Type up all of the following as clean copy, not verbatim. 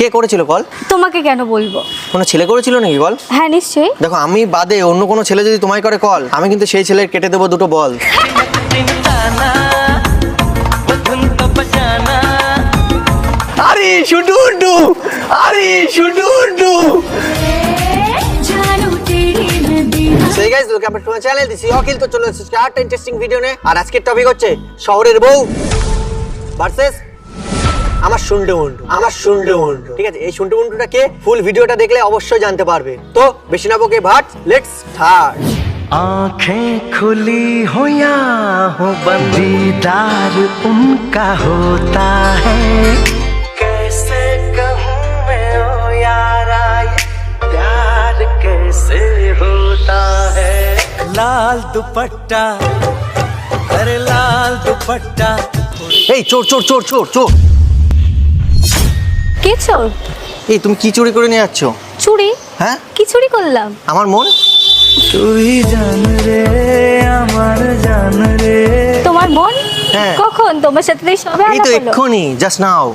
কে করেছিল কল? তোমাকে কেন বলবো? কোনো ছেলে করেছিল নাকি কল? হ্যাঁ নিশ্চয়ই। দেখো আমি বাদে অন্য কোনো ছেলে যদি তোমায় করে কল, আমি কিন্তু সেই ছেলের কেটে দেবো দুটো বল। আরে শুটুন্ডু, আরে শুটুন্ডু। সেই guys, welcome back to my channel, this is Akhil. তো চলো স্টার্ট ইন্টারেস্টিং ভিডিও নে। আর আজকের টপিক হচ্ছে শহরের বউ ভার্সেস আমার শুন্ডু মুন্ডু, আমার শুন্ডু মুন্ডু। ঠিক আছে, এই শুন্ডু মুন্ডুটা কে ফুল ভিডিওটা দেখলে অবশ্যই জানতে পারবে। তো বেশি না বকে ভাট, লেটস স্টার্ট। आंखें खुली हो या हो बंद, दीदार उनका होता है। कैसे कहूँ मैं ओ यारा, ये प्यार कैसे होता है। लाल दुपट्टा, अरे लाल दुपट्टा। এই চোর চোর চোর চোর চোর। কে চোর? এই তুমি কি চুরি করে নিয়ে যাচ্ছ? চুরি? হ্যাঁ, কি চুরি করলাম? আমার মন। তুই জান রে আমার জান রে। তোমার বোন? হ্যাঁ। কখন? তোমার সাথে তো এই সবে এই আলাপ তো হলো। এক্ষুনি, জাস্ট নাও।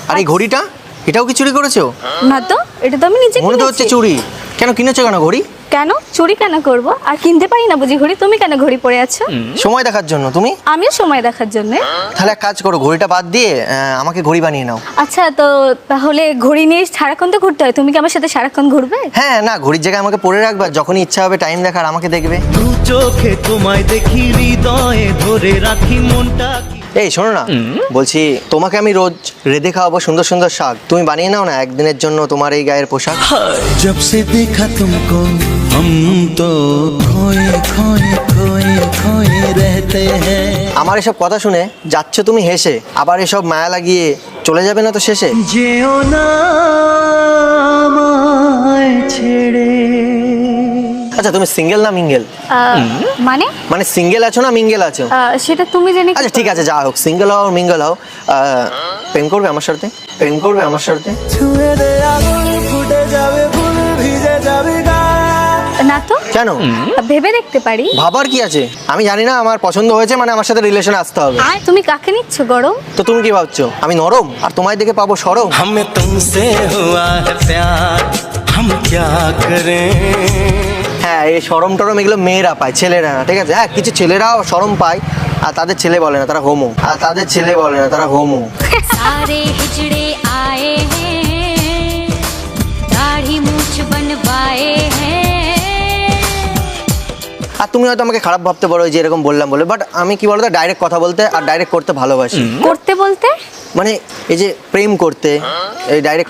আর এই ঘড়িটা, এটাও কি চুরি করেছো? না তো, এটা তো আমি নিজে মনে তো হচ্ছে কিনেছি। চুরি। কেন কিনেছো কেন ঘড়ি? কেন চুরি কেন করব? আর কিনতে পারি না বুঝি ঘড়ি? তুমি কেন ঘড়ি পরে আছো? সময় দেখার জন্য। তুমি আমিও সময় দেখার জন্য। তাহলে এক কাজ করো, ঘড়িটা বাদ দিয়ে আমাকে ঘড়ি বানিয়ে নাও। আচ্ছা, তো তাহলে ঘড়ি নিয়ে সারাক্ষণ তো ঘুরতে হয়, তুমি কি আমার সাথে সারাক্ষণ ঘুরবে? হ্যাঁ, না ঘড়ির জায়গায় আমাকে পরে রাখবা, যখনই ইচ্ছা হবে টাইম দেখার আমাকে দেখবে। দু চোখে তোমায় দেখি, হৃদয়ে ধরে রাখি মনটা। এই শোনো না, বলছি তোমাকে আমি রোজ রেঁধে খাওয়াবো সুন্দর সুন্দর শাক, তুমি বানিয়ে নাও না একদিনের জন্য তোমার এই গায়ের পোশাক। जब से देखा तुमको हम तो खोए खोए खोए खोए रहते हैं। আমার এসব কথা শুনে যাচ্ছ তুমি হেসে, আবার এসব মায়া লাগিয়ে চলে যাবে না তো শেষে। যেও না আমায় ছেড়ে। আচ্ছা, তুমি সিঙ্গেল না মিঙ্গেল? মানে মানে সিঙ্গেল আছো না মিঙ্গেল আছো? সেটা তুমি জেনে কি আচ্ছা ঠিক আছে, যা হোক, সিঙ্গেল হও মিঙ্গেল হও, প্রেম করবে আমার সাথে? প্রেম করবে আমার সাথে? ছুঁয়ে দে আগুন, ফুটে যাবে ফুল, ভিজে যাবে গা। না তো। কেন? ভেবে দেখতে পারি। ভাবার কি আছে? আমি জানি না, আমার পছন্দ হয়েছে মানে আমার সাথে রিলেশনে আসতে হবে। তুমি কাকে নিচ্ছ গরম? তো তুমি কি ভাবছো আমি নরম আর তোমায় দেখে পাবো সরম? हमें तुमसे हुआ है प्यार, हम क्या करें। হ্যাঁ, এই সরম টরম এগুলো মেয়েরা পায়, ছেলেরা না। ঠিক আছে, হ্যাঁ কিছু ছেলেরাও সরম পায়, আর তাদের ছেলে বলে না, তারা হোমো। আর তাদের ছেলে বলে না, তারা হোমো। सारे हिजड़े आए हैं, दाढ़ी मूछ बनवाए हैं। আর তুমি হয়তো আমাকে খারাপ ভাবতে পারো যে এরকম বললাম বলে, বাট আমি কি বলতো, ডাইরেক্ট কথা বলতে আর ডাইরেক্ট করতে ভালোবাসি। করতে বলতে? মানে এই যে প্রেম করতে, এই ডাইরেক্ট